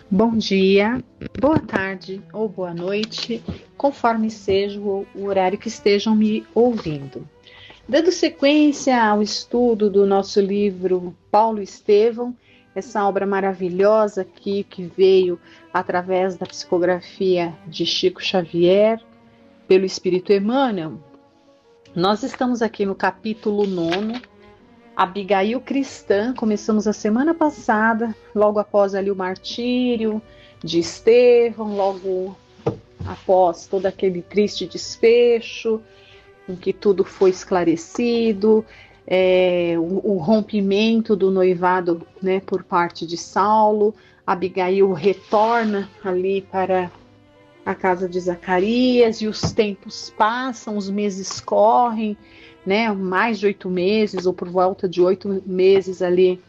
Bom dia, boa tarde ou boa noite, conforme seja o horário que estejam me ouvindo. Dando sequência ao estudo do nosso livro Paulo Estevão, essa obra maravilhosa aqui que veio através da psicografia de Chico Xavier, pelo Espírito Emmanuel, nós estamos aqui no capítulo 9, Abigail Cristã. Começamos a semana passada, logo após ali o martírio de Estevão, logo após todo aquele triste desfecho, em que tudo foi esclarecido, o rompimento do noivado, né, por parte de Saulo. Abigail retorna ali para a casa de Zacarias e os tempos passam, os meses correm, né, mais de 8 meses ou por volta de 8 meses ali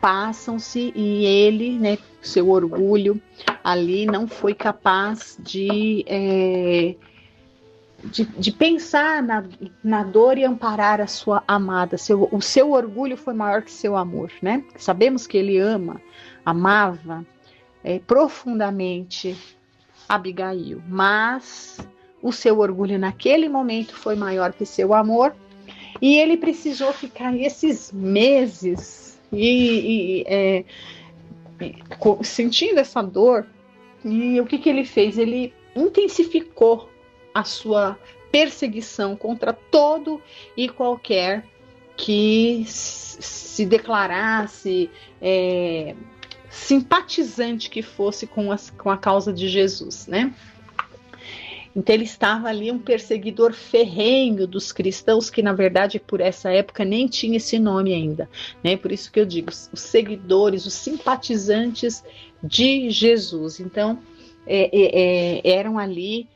passam-se, e ele, né, seu orgulho ali não foi capaz de pensar na dor e amparar a sua amada. O seu orgulho foi maior que seu amor, né? Sabemos que ele amava profundamente Abigail, mas o seu orgulho naquele momento foi maior que seu amor, e ele precisou ficar esses meses sentindo essa dor. E o que ele fez? Ele intensificou a sua perseguição contra todo e qualquer que se declarasse simpatizante que fosse com a causa de Jesus, né? Então ele estava ali um perseguidor ferrenho dos cristãos, que na verdade por essa época nem tinha esse nome ainda, né? Por isso que eu digo, os seguidores, os simpatizantes de Jesus. Então eram ali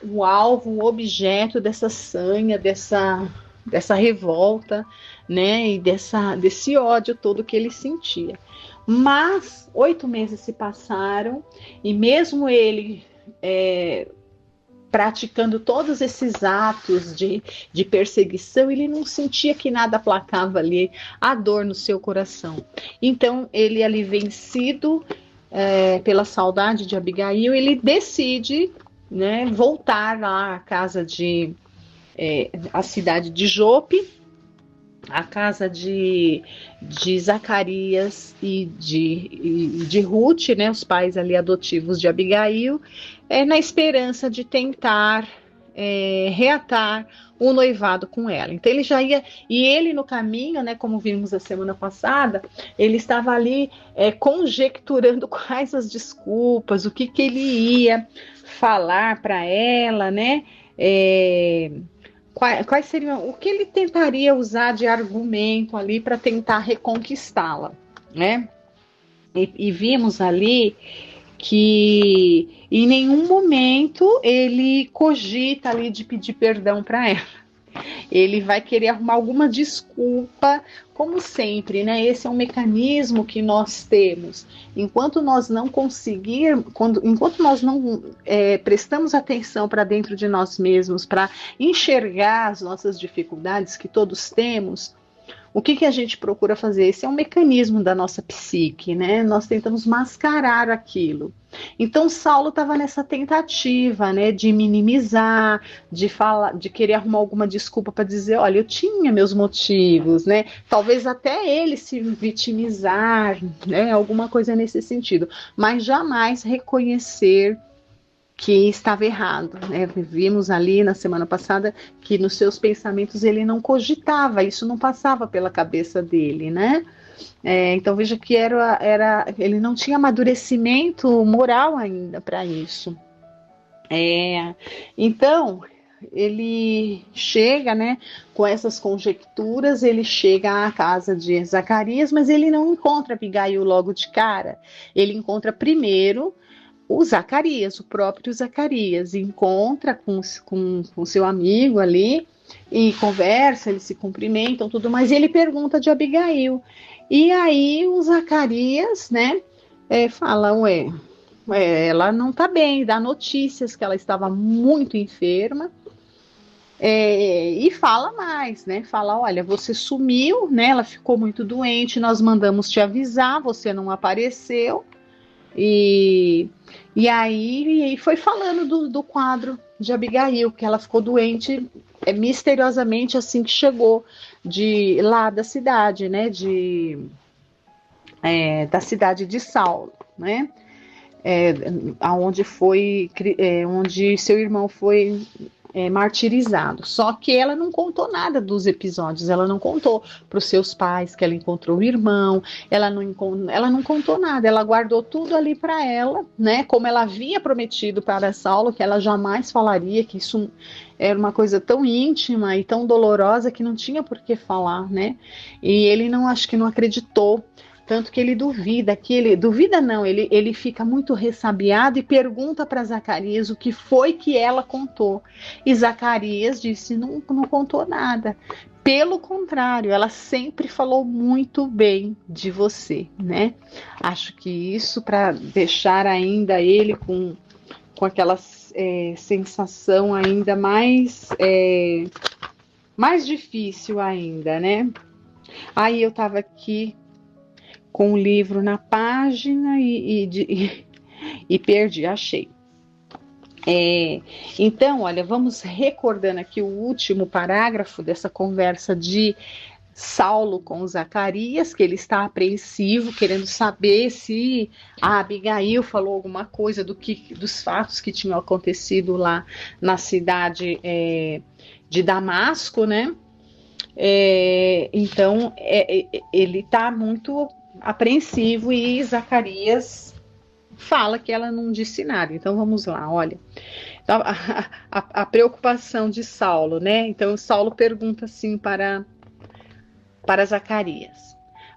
o alvo, o objeto dessa sanha, dessa revolta, né? E desse ódio todo que ele sentia. Mas 8 meses se passaram, e mesmo ele praticando todos esses atos de perseguição, ele não sentia que nada aplacava ali a dor no seu coração. Então, ele ali vencido pela saudade de Abigail, ele decide, né, voltar lá à casa a cidade de Jope, a casa de Zacarias e de Ruth, né, os pais ali adotivos de Abigail, na esperança de tentar reatar o noivado com ela. Então ele já ia, e ele no caminho, né, como vimos a semana passada, ele estava ali conjecturando quais as desculpas, o que ele ia falar para ela, né? Quais seriam, o que ele tentaria usar de argumento ali para tentar reconquistá-la, né? E vimos ali que em nenhum momento ele cogita ali de pedir perdão para ela. Ele vai querer arrumar alguma desculpa, como sempre, né? Esse é um mecanismo que nós temos. Enquanto nós não conseguirmos, enquanto nós não prestamos atenção para dentro de nós mesmos, para enxergar as nossas dificuldades que todos temos, o que a gente procura fazer? Esse é um mecanismo da nossa psique, né? Nós tentamos mascarar aquilo. Então Saulo estava nessa tentativa, né, de minimizar, de falar, de querer arrumar alguma desculpa para dizer, olha, eu tinha meus motivos, né? Talvez até ele se vitimizar, né? Alguma coisa nesse sentido, mas jamais reconhecer que estava errado, né? Vimos ali na semana passada que nos seus pensamentos ele não cogitava, isso não passava pela cabeça dele, né? Então veja que ele não tinha amadurecimento moral ainda para isso. Então ele chega, né, com essas conjecturas, ele chega à casa de Zacarias, mas ele não encontra Abigail logo de cara. Ele encontra primeiro o Zacarias, o próprio Zacarias, encontra com seu amigo ali e conversa, eles se cumprimentam, tudo mais, e ele pergunta de Abigail. E aí o Zacarias, né, fala, ela não tá bem, dá notícias que ela estava muito enferma, e fala mais, né, fala, olha, você sumiu, né, ela ficou muito doente, nós mandamos te avisar, você não apareceu, E, e aí foi falando do quadro de Abigail, que ela ficou doente misteriosamente assim que chegou de lá da cidade, né? Da cidade de Saulo, né? Aonde foi, onde seu irmão foi martirizado. Só que ela não contou nada dos episódios, ela não contou para os seus pais que ela encontrou o irmão, ela não contou nada, ela guardou tudo ali para ela, né? Como ela havia prometido para Saulo, que ela jamais falaria, que isso era uma coisa tão íntima e tão dolorosa que não tinha por que falar, né? E ele não, acho que não acreditou. Tanto que ele duvida não, ele fica muito ressabiado e pergunta para Zacarias o que foi que ela contou. E Zacarias disse, não contou nada. Pelo contrário, ela sempre falou muito bem de você, né? Acho que isso para deixar ainda ele com aquela sensação ainda mais difícil ainda, né? Aí eu estava aqui com o livro na página e perdi, achei. Então, olha, vamos recordando aqui o último parágrafo dessa conversa de Saulo com Zacarias, que ele está apreensivo, querendo saber se a Abigail falou alguma coisa dos fatos que tinham acontecido lá na cidade de Damasco, né? Então, ele está muito apreensivo e Zacarias fala que ela não disse nada. Então vamos lá, olha. Então, a preocupação de Saulo, né? Então Saulo pergunta assim para Zacarias.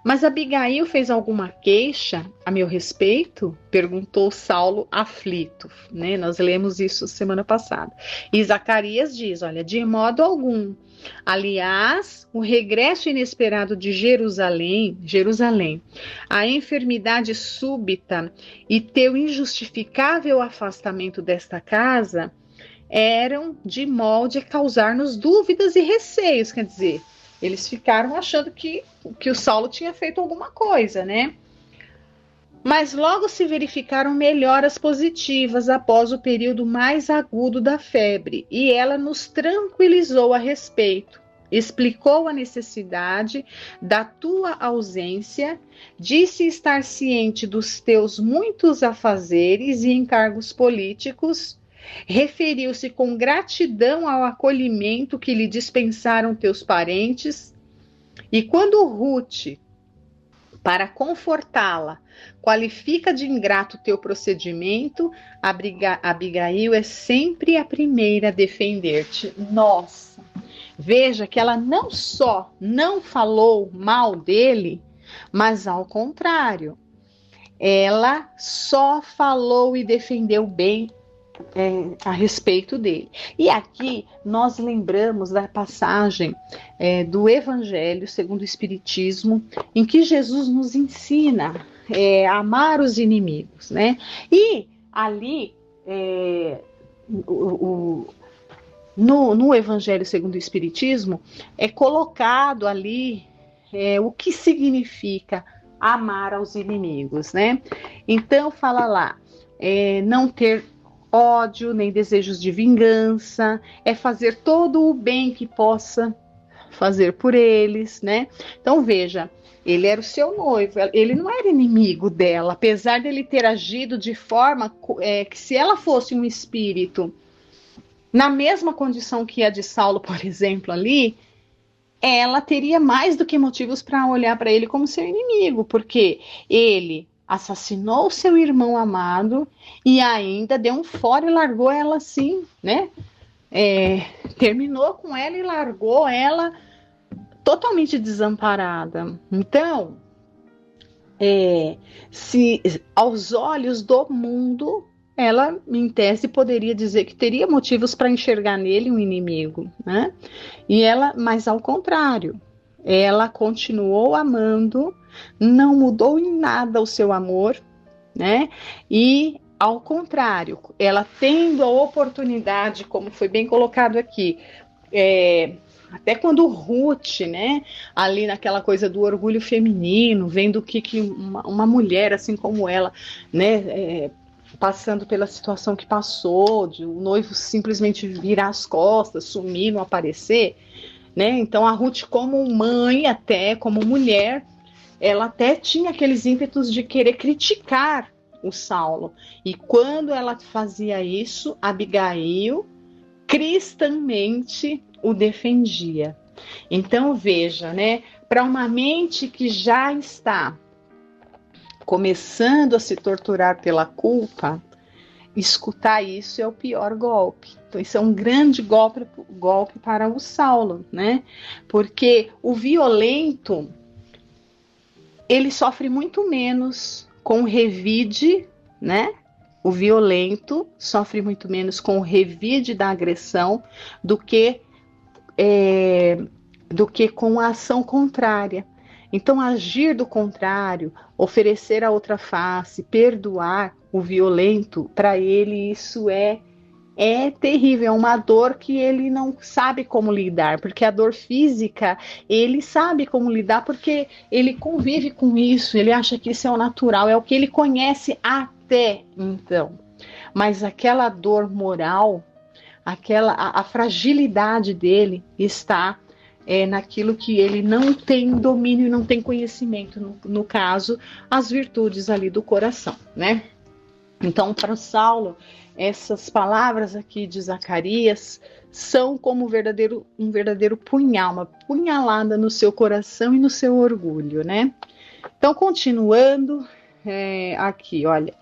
Mas Abigail fez alguma queixa a meu respeito? Perguntou Saulo aflito, né? Nós lemos isso semana passada. E Zacarias diz, olha, de modo algum. Aliás, o regresso inesperado de Jerusalém, a enfermidade súbita e teu injustificável afastamento desta casa eram de molde a causar-nos dúvidas e receios, quer dizer, eles ficaram achando que o Saulo tinha feito alguma coisa, né? Mas logo se verificaram melhoras positivas após o período mais agudo da febre, e ela nos tranquilizou a respeito. Explicou a necessidade da tua ausência, disse estar ciente dos teus muitos afazeres e encargos políticos, referiu-se com gratidão ao acolhimento que lhe dispensaram teus parentes, e quando Ruth, para confortá-la, qualifica de ingrato teu procedimento, Abigail é sempre a primeira a defender-te. Nossa, veja que ela não só não falou mal dele, mas ao contrário, ela só falou e defendeu bem a respeito dele. E aqui nós lembramos da passagem do Evangelho segundo o Espiritismo, em que Jesus nos ensina a amar os inimigos, né? E ali no Evangelho segundo o Espiritismo é colocado ali o que significa amar aos inimigos, né? Então fala lá, não ter ódio, nem desejos de vingança, é fazer todo o bem que possa fazer por eles, né? Então veja, ele era o seu noivo, ele não era inimigo dela, apesar dele ter agido de forma que se ela fosse um espírito na mesma condição que a de Saulo, por exemplo, ali, ela teria mais do que motivos para olhar para ele como seu inimigo, porque ele assassinou seu irmão amado e ainda deu um fora e largou ela assim, né? Terminou com ela e largou ela totalmente desamparada. Então, se aos olhos do mundo, ela, em tese, poderia dizer que teria motivos para enxergar nele um inimigo, né? Mas ao contrário, ela continuou amando, não mudou em nada o seu amor, né? E ao contrário, ela tendo a oportunidade, como foi bem colocado aqui, Até quando Ruth, né, ali naquela coisa do orgulho feminino, vendo que uma mulher assim como ela, né, passando pela situação que passou, de o noivo simplesmente virar as costas, sumir, não aparecer, né? Então a Ruth, como mãe, até como mulher, ela até tinha aqueles ímpetos de querer criticar o Saulo. E quando ela fazia isso, Abigail cristamente o defendia. Então veja, né? Para uma mente que já está começando a se torturar pela culpa, escutar isso é o pior golpe. Então, isso é um grande golpe para o Saulo, né? Porque o violento, ele sofre muito menos com revide, né? O violento sofre muito menos com o revide da agressão do que com a ação contrária. Então, agir do contrário, oferecer a outra face, perdoar o violento, para ele isso é terrível, é uma dor que ele não sabe como lidar, porque a dor física, ele sabe como lidar, porque ele convive com isso, ele acha que isso é o natural, é o que ele conhece até então. Mas aquela dor moral, a fragilidade dele está naquilo que ele não tem domínio e não tem conhecimento, no caso, as virtudes ali do coração, né? Então, para o Saulo, essas palavras aqui de Zacarias são como um verdadeiro punhal, uma punhalada no seu coração e no seu orgulho, né? Então, continuando aqui, olha.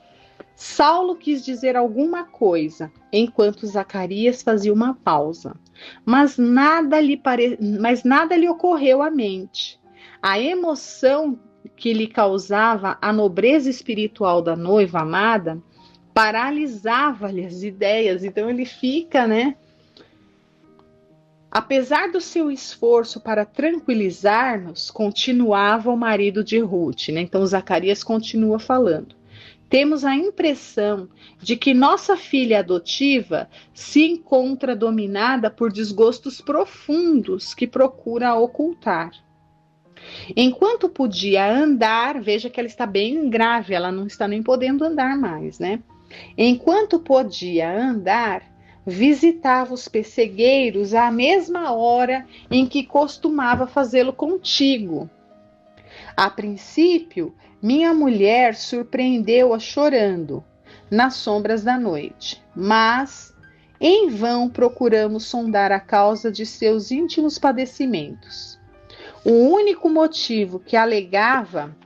Saulo quis dizer alguma coisa, enquanto Zacarias fazia uma pausa, mas nada lhe ocorreu à mente. A emoção que lhe causava a nobreza espiritual da noiva amada paralisava-lhe as ideias, então ele fica, né? Apesar do seu esforço para tranquilizar-nos, continuava o marido de Ruth, né? Então Zacarias continua falando. Temos a impressão de que nossa filha adotiva se encontra dominada por desgostos profundos que procura ocultar. Enquanto podia andar, veja que ela está bem grave, ela não está nem podendo andar mais, né? Enquanto podia andar, visitava os pessegueiros à mesma hora em que costumava fazê-lo contigo. A princípio, minha mulher surpreendeu-a chorando nas sombras da noite, mas em vão procuramos sondar a causa de seus íntimos padecimentos. O único motivo que alegava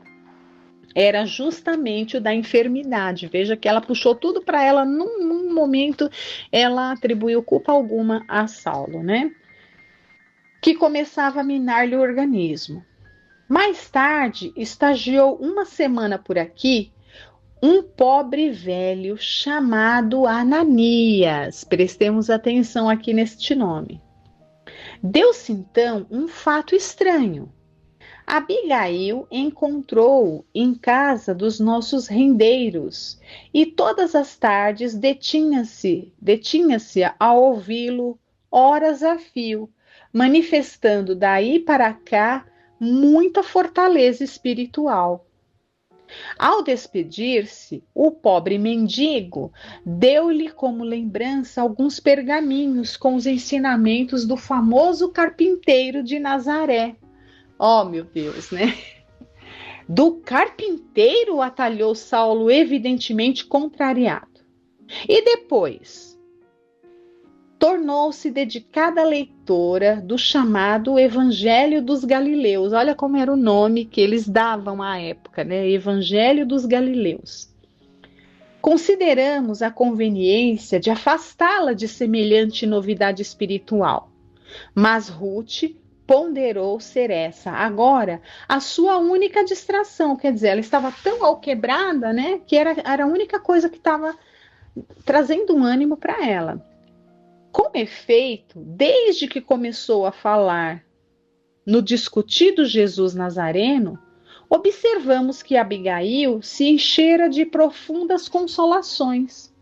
era justamente o da enfermidade. Veja que ela puxou tudo para ela, num momento ela atribuiu culpa alguma a Saulo, né? Que começava a minar-lhe o organismo. Mais tarde, estagiou uma semana por aqui um pobre velho chamado Ananias. Prestemos atenção aqui neste nome. Deu-se então um fato estranho. Abigail encontrou-o em casa dos nossos rendeiros e todas as tardes detinha-se a ouvi-lo horas a fio, manifestando daí para cá muita fortaleza espiritual. Ao despedir-se, o pobre mendigo deu-lhe como lembrança alguns pergaminhos com os ensinamentos do famoso carpinteiro de Nazaré. Oh, meu Deus, né? Do carpinteiro, atalhou Saulo, evidentemente contrariado. E depois tornou-se dedicada leitora do chamado Evangelho dos Galileus. Olha como era o nome que eles davam à época, né? Evangelho dos Galileus. Consideramos a conveniência de afastá-la de semelhante novidade espiritual, mas Ruth ponderou ser essa agora a sua única distração, quer dizer, ela estava tão alquebrada, né, que era a única coisa que estava trazendo um ânimo para ela. Com efeito, desde que começou a falar no discutido Jesus Nazareno, observamos que Abigail se enchera de profundas consolações.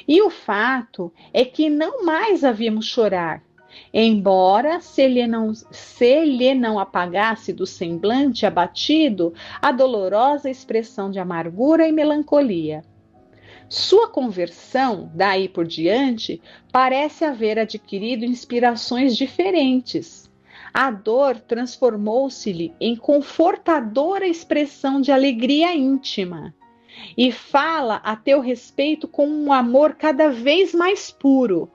E o fato é que não mais a vimos chorar, embora se lhe não apagasse do semblante abatido a dolorosa expressão de amargura e melancolia. Sua conversão, daí por diante, parece haver adquirido inspirações diferentes. A dor transformou-se-lhe em confortadora expressão de alegria íntima e fala a teu respeito com um amor cada vez mais puro.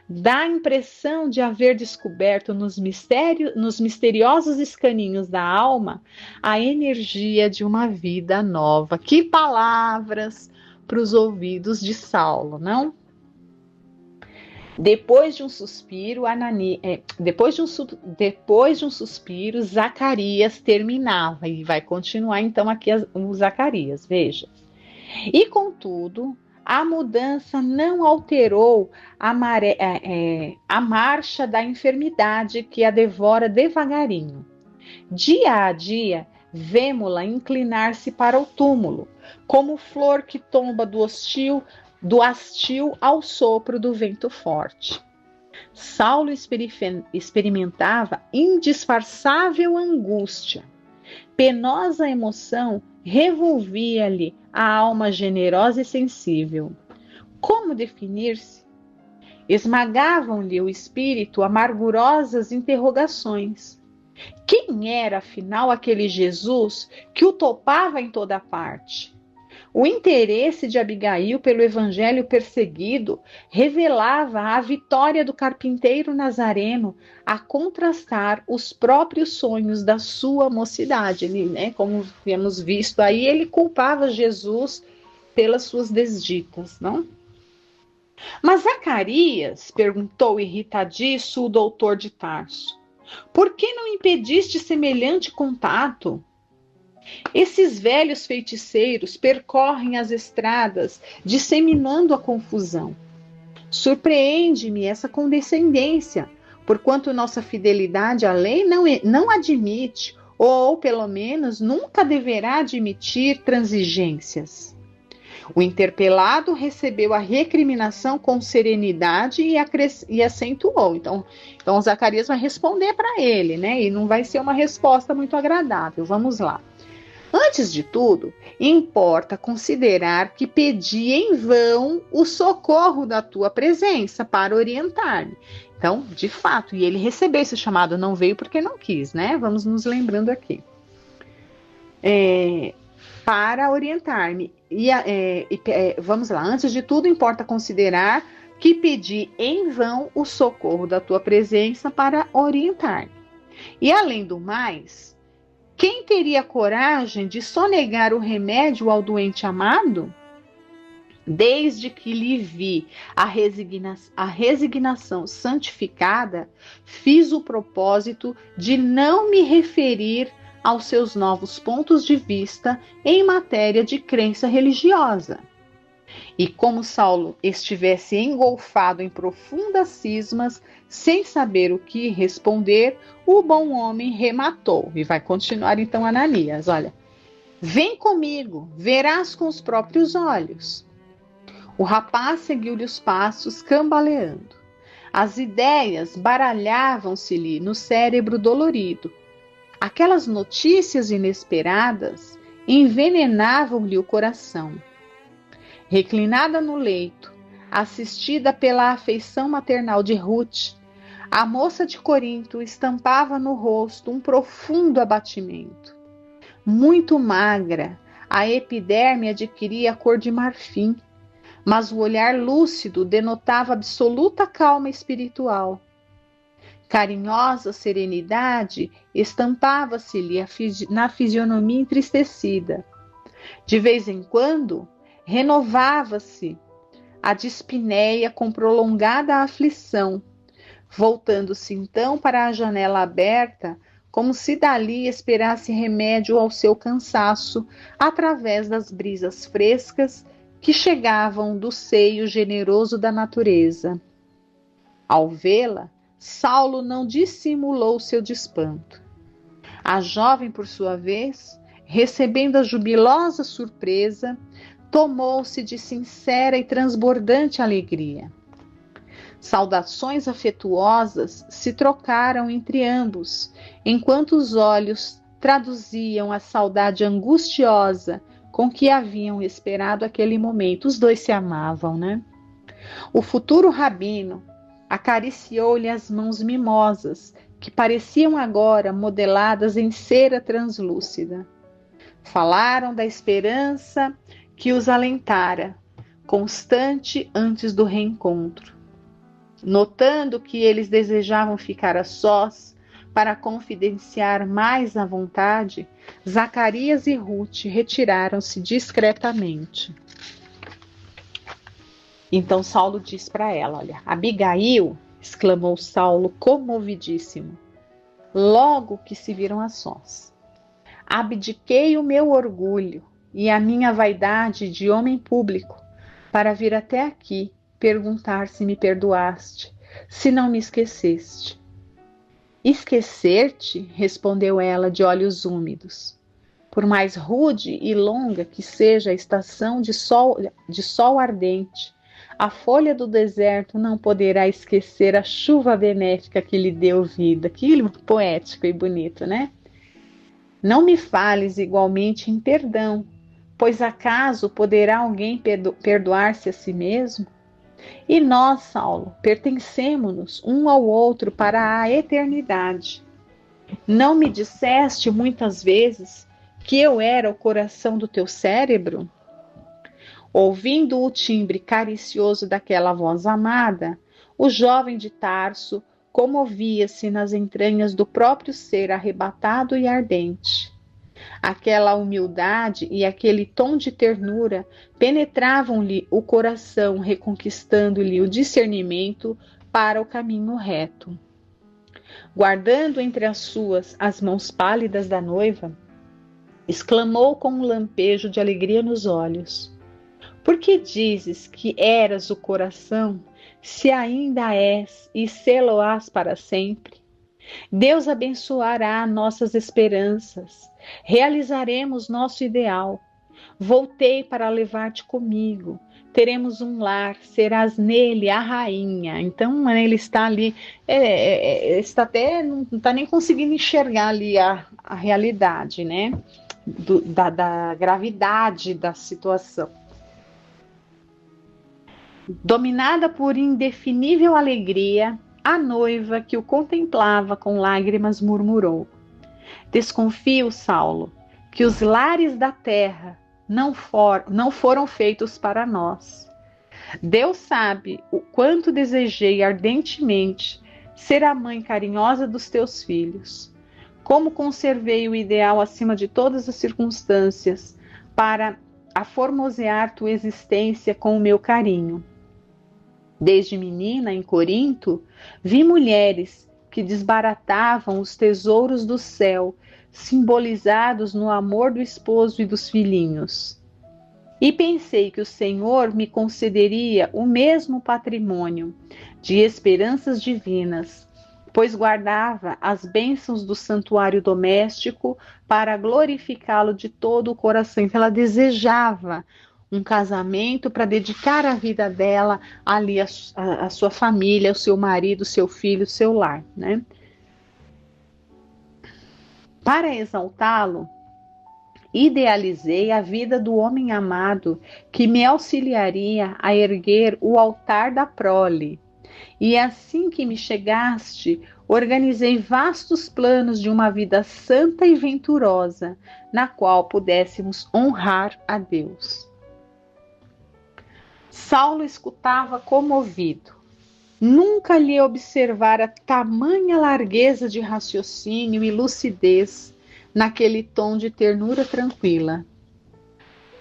Dá a impressão de haver descoberto nos misteriosos escaninhos da alma a energia de uma vida nova. Que palavras para os ouvidos de Saulo, não? Depois de um suspiro, Zacarias terminava, e vai continuar então aqui o Zacarias, veja. E contudo, a mudança não alterou a marcha da enfermidade que a devora devagarinho. Dia a dia, vemo-la inclinar-se para o túmulo, como flor que tomba do hastil ao sopro do vento forte. Saulo experimentava indisfarçável angústia. Penosa emoção revolvia-lhe a alma generosa e sensível. Como definir-se? Esmagavam-lhe o espírito amargurosas interrogações. Quem era, afinal, aquele Jesus que o topava em toda parte? O interesse de Abigail pelo evangelho perseguido revelava a vitória do carpinteiro nazareno a contrastar os próprios sonhos da sua mocidade. Ele, né, como temos visto aí, ele culpava Jesus pelas suas desditas, não? Mas Zacarias, perguntou irritadiço o doutor de Tarso, por que não impediste semelhante contato? Esses velhos feiticeiros percorrem as estradas, disseminando a confusão. Surpreende-me essa condescendência, porquanto nossa fidelidade à lei não admite, ou pelo menos nunca deverá admitir transigências. O interpelado recebeu a recriminação com serenidade e acentuou. Então Zacarias vai responder para ele, né? E não vai ser uma resposta muito agradável. Vamos lá. Antes de tudo, importa considerar que pedi em vão o socorro da tua presença para orientar-me. Então, de fato, e ele recebeu esse chamado, não veio porque não quis, né? Vamos nos lembrando aqui. Para orientar-me. Vamos lá, antes de tudo, importa considerar que pedi em vão o socorro da tua presença para orientar-me. E além do mais, quem teria coragem de sonegar o remédio ao doente amado? Desde que lhe vi a resignação santificada, fiz o propósito de não me referir aos seus novos pontos de vista em matéria de crença religiosa. E como Saulo estivesse engolfado em profundas cismas, sem saber o que responder, o bom homem rematou. E vai continuar então Ananias, olha. Vem comigo, verás com os próprios olhos. O rapaz seguiu-lhe os passos, cambaleando. As ideias baralhavam-se-lhe no cérebro dolorido. Aquelas notícias inesperadas envenenavam-lhe o coração. Reclinada no leito, assistida pela afeição maternal de Ruth, a moça de Corinto estampava no rosto um profundo abatimento. Muito magra, a epiderme adquiria a cor de marfim, mas o olhar lúcido denotava absoluta calma espiritual. Carinhosa serenidade estampava-se-lhe na fisionomia entristecida. De vez em quando, renovava-se a dispneia com prolongada aflição, voltando-se então para a janela aberta, como se dali esperasse remédio ao seu cansaço, através das brisas frescas que chegavam do seio generoso da natureza. Ao vê-la, Saulo não dissimulou seu espanto. A jovem, por sua vez, recebendo a jubilosa surpresa, tomou-se de sincera e transbordante alegria. Saudações afetuosas se trocaram entre ambos, enquanto os olhos traduziam a saudade angustiosa com que haviam esperado aquele momento. Os dois se amavam, né? O futuro rabino acariciou-lhe as mãos mimosas, que pareciam agora modeladas em cera translúcida. Falaram da esperança que os alentara, constante antes do reencontro. Notando que eles desejavam ficar a sós para confidenciar mais à vontade, Zacarias e Ruth retiraram-se discretamente. Então Saulo diz para ela, olha, Abigail, exclamou Saulo comovidíssimo, logo que se viram a sós. Abdiquei o meu orgulho e a minha vaidade de homem público para vir até aqui perguntar se me perdoaste, se não me esqueceste. Esquecer-te, respondeu ela de olhos úmidos. Por mais rude e longa que seja a estação de sol ardente, a folha do deserto não poderá esquecer a chuva benéfica que lhe deu vida. Que poético e bonito, né? Não me fales igualmente em perdão, pois acaso poderá alguém perdoar-se a si mesmo? E nós, Saulo, pertencemo-nos um ao outro para a eternidade. Não me disseste muitas vezes que eu era o coração do teu cérebro? Ouvindo o timbre caricioso daquela voz amada, o jovem de Tarso comovia-se nas entranhas do próprio ser arrebatado e ardente. Aquela humildade e aquele tom de ternura penetravam-lhe o coração, reconquistando-lhe o discernimento para o caminho reto. Guardando entre as suas as mãos pálidas da noiva, exclamou com um lampejo de alegria nos olhos: por que dizes que eras o coração, se ainda és e sê-lo-ás para sempre? Deus abençoará nossas esperanças, realizaremos nosso ideal. Voltei para levar-te comigo, teremos um lar, serás nele a rainha. Então ele está ali, está até, não está nem conseguindo enxergar ali a realidade, né? Da gravidade da situação. Dominada por indefinível alegria, a noiva, que o contemplava com lágrimas, murmurou: desconfio, Saulo, que os lares da terra não foram feitos para nós. Deus sabe o quanto desejei ardentemente ser a mãe carinhosa dos teus filhos. Como conservei o ideal acima de todas as circunstâncias para aformosear tua existência com o meu carinho. Desde menina, em Corinto, vi mulheres que desbaratavam os tesouros do céu, simbolizados no amor do esposo e dos filhinhos. E pensei que o Senhor me concederia o mesmo patrimônio de esperanças divinas, pois guardava as bênçãos do santuário doméstico para glorificá-lo de todo o coração. Então ela desejava um casamento para dedicar a vida dela ali a sua família, o seu marido, o seu filho, o seu lar, né? Para exaltá-lo, idealizei a vida do homem amado que me auxiliaria a erguer o altar da prole. E assim que me chegaste, organizei vastos planos de uma vida santa e venturosa, na qual pudéssemos honrar a Deus. Saulo escutava comovido. Nunca lhe observara tamanha largueza de raciocínio e lucidez naquele tom de ternura tranquila.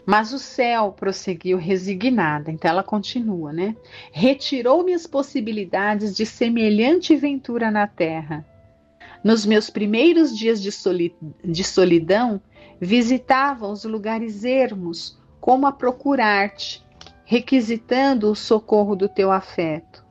Mas o céu, prosseguiu resignada, então ela continua, né? Retirou-me as possibilidades de semelhante ventura na terra. Nos meus primeiros dias de solidão, visitava os lugares ermos, como a procurar-te, requisitando o socorro do teu afeto.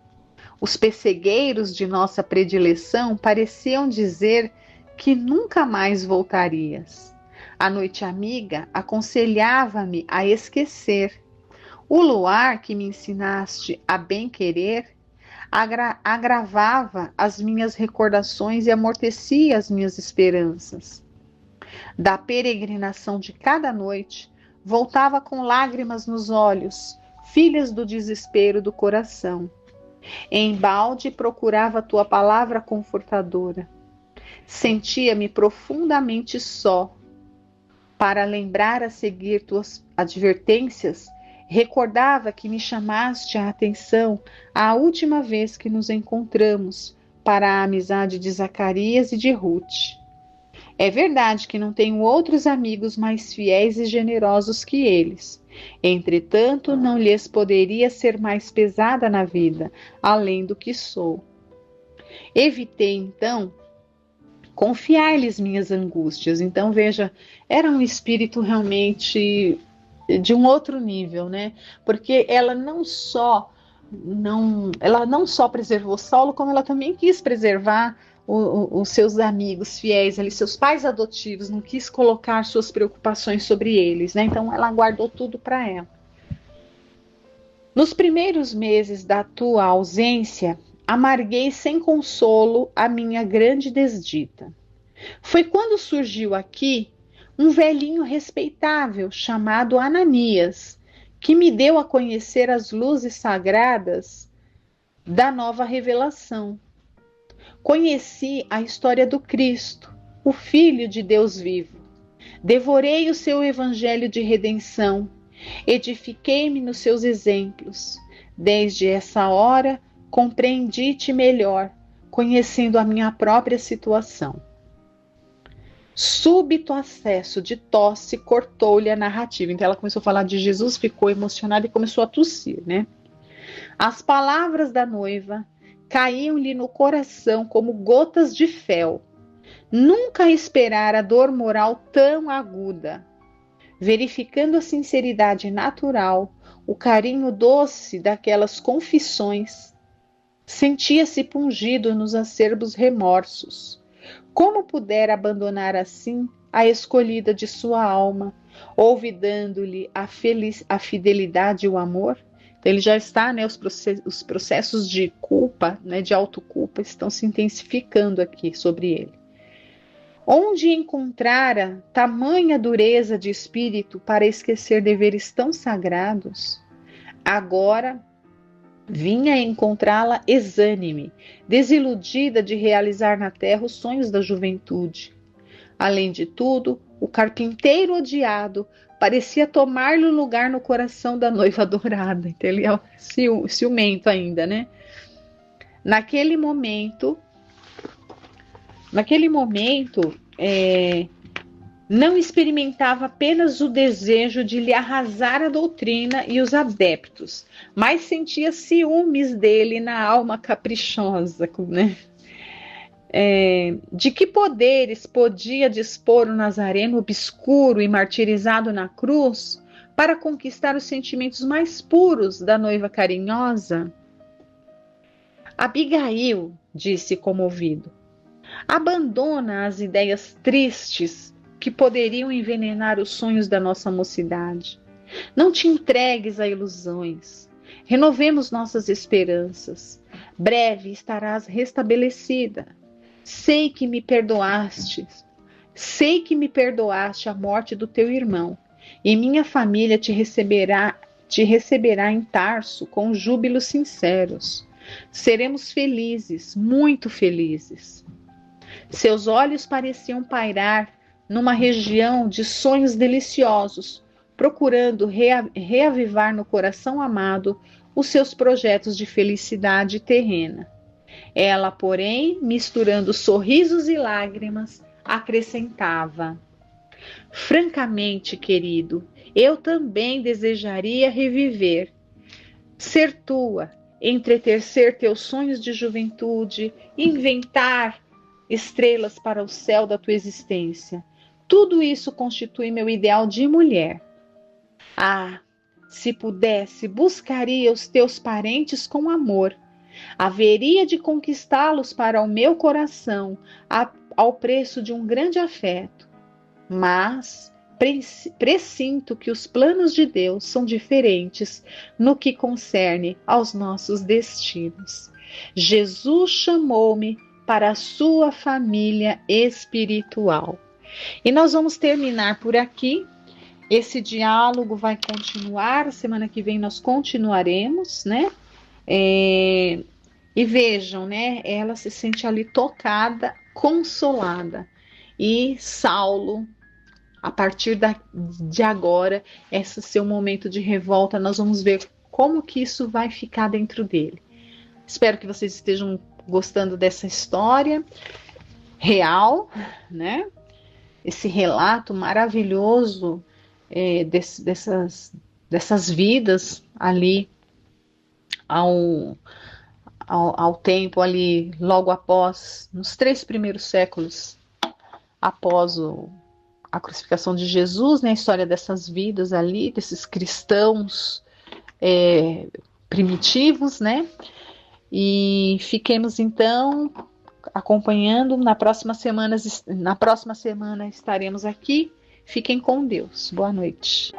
Os pessegueiros de nossa predileção pareciam dizer que nunca mais voltarias. A noite amiga aconselhava-me a esquecer. O luar que me ensinaste a bem querer agravava as minhas recordações e amortecia as minhas esperanças. Da peregrinação de cada noite, voltava com lágrimas nos olhos, filhas do desespero do coração. Embalde procurava a tua palavra confortadora. Sentia-me profundamente só. Para lembrar a seguir tuas advertências, recordava que me chamaste a atenção a última vez que nos encontramos para a amizade de Zacarias e de Ruth. É verdade que não tenho outros amigos mais fiéis e generosos que eles. Entretanto, não lhes poderia ser mais pesada na vida, além do que sou. Evitei, então, confiar-lhes minhas angústias. Então, veja, era um espírito realmente de um outro nível, né? Porque ela não só preservou Saulo, como ela também quis preservar os seus amigos fiéis, ali, seus pais adotivos, não quis colocar suas preocupações sobre eles, né? Então ela guardou tudo para ela. Nos primeiros meses da tua ausência, amarguei sem consolo a minha grande desdita. Foi quando surgiu aqui um velhinho respeitável chamado Ananias, que me deu a conhecer as luzes sagradas da nova revelação. Conheci a história do Cristo, o Filho de Deus vivo. Devorei o seu evangelho de redenção, edifiquei-me nos seus exemplos. Desde essa hora, compreendi-te melhor, conhecendo a minha própria situação. Súbito acesso de tosse cortou-lhe a narrativa. Então ela começou a falar de Jesus, ficou emocionada e começou a tossir, né? As palavras da noiva caíam-lhe no coração como gotas de fel. Nunca esperara dor moral tão aguda. Verificando a sinceridade natural, o carinho doce daquelas confissões, sentia-se pungido nos acerbos remorsos. Como pudera abandonar assim a escolhida de sua alma, olvidando-lhe a fidelidade e o amor? Então, ele já está, né, os processos de culpa, né, de autoculpa, estão se intensificando aqui sobre ele. Onde encontrara tamanha dureza de espírito para esquecer deveres tão sagrados? Agora vinha encontrá-la exânime, desiludida de realizar na terra os sonhos da juventude. Além de tudo, o carpinteiro odiado parecia tomar-lhe o lugar no coração da noiva adorada. Então ele é ciumento ainda, né? Naquele momento, não experimentava apenas o desejo de lhe arrasar a doutrina e os adeptos, mas sentia ciúmes dele na alma caprichosa, né? De que poderes podia dispor o Nazareno obscuro e martirizado na cruz para conquistar os sentimentos mais puros da noiva carinhosa? Abigail, disse comovido, abandona as ideias tristes que poderiam envenenar os sonhos da nossa mocidade. Não te entregues a ilusões. Renovemos nossas esperanças. Breve estarás restabelecida. Sei que me perdoaste a morte do teu irmão, e minha família te receberá em Tarso com júbilos sinceros. Seremos felizes, muito felizes. Seus olhos pareciam pairar numa região de sonhos deliciosos, procurando reavivar no coração amado os seus projetos de felicidade terrena. Ela, porém, misturando sorrisos e lágrimas, acrescentava: francamente, querido, eu também desejaria reviver, ser tua, entretecer teus sonhos de juventude, inventar estrelas para o céu da tua existência. Tudo isso constitui meu ideal de mulher. Ah, se pudesse, buscaria os teus parentes com amor. Haveria de conquistá-los para o meu coração ao preço de um grande afeto. Mas pressinto que os planos de Deus são diferentes no que concerne aos nossos destinos. Jesus chamou-me para a sua família espiritual. E nós vamos terminar por aqui. Esse diálogo vai continuar. Semana que vem nós continuaremos, né? E vejam, né? Ela se sente ali tocada, consolada. E Saulo, a partir de agora, esse seu momento de revolta, nós vamos ver como que isso vai ficar dentro dele. Espero que vocês estejam gostando dessa história real, né? Esse relato maravilhoso dessas vidas ali ao tempo ali, logo após, nos 3 primeiros séculos após a crucificação de Jesus, né? A história dessas vidas ali, desses cristãos primitivos, né? E fiquemos então acompanhando. Na próxima semana estaremos aqui. Fiquem com Deus. Boa noite.